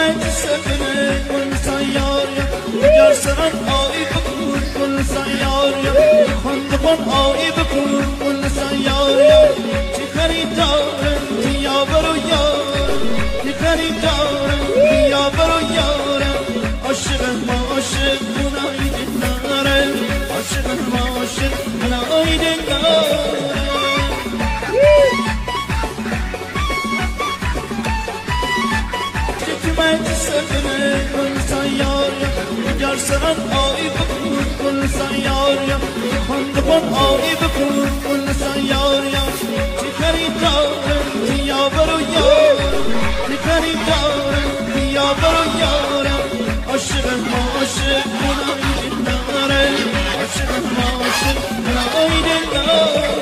من سفره کن سیاریم گر سرم آی بکن کن سیاریم خندقان آی بکن کن سیاریم چی خریدارم بیا برو یارم چی خریدارم بیا برو یارم عاشقم عاشق منای دلارم عاشقم عاشق منای دلارم من سفره کن سیاریم گر سرم آی بکن کن سیاریم خندقان آی بکن کن سیاریم چی خریدارم بیا برو یارم چی خریدارم بیا برو یارم عاشقم عاشق منای دلارم عاشقم عاشق منای دلارم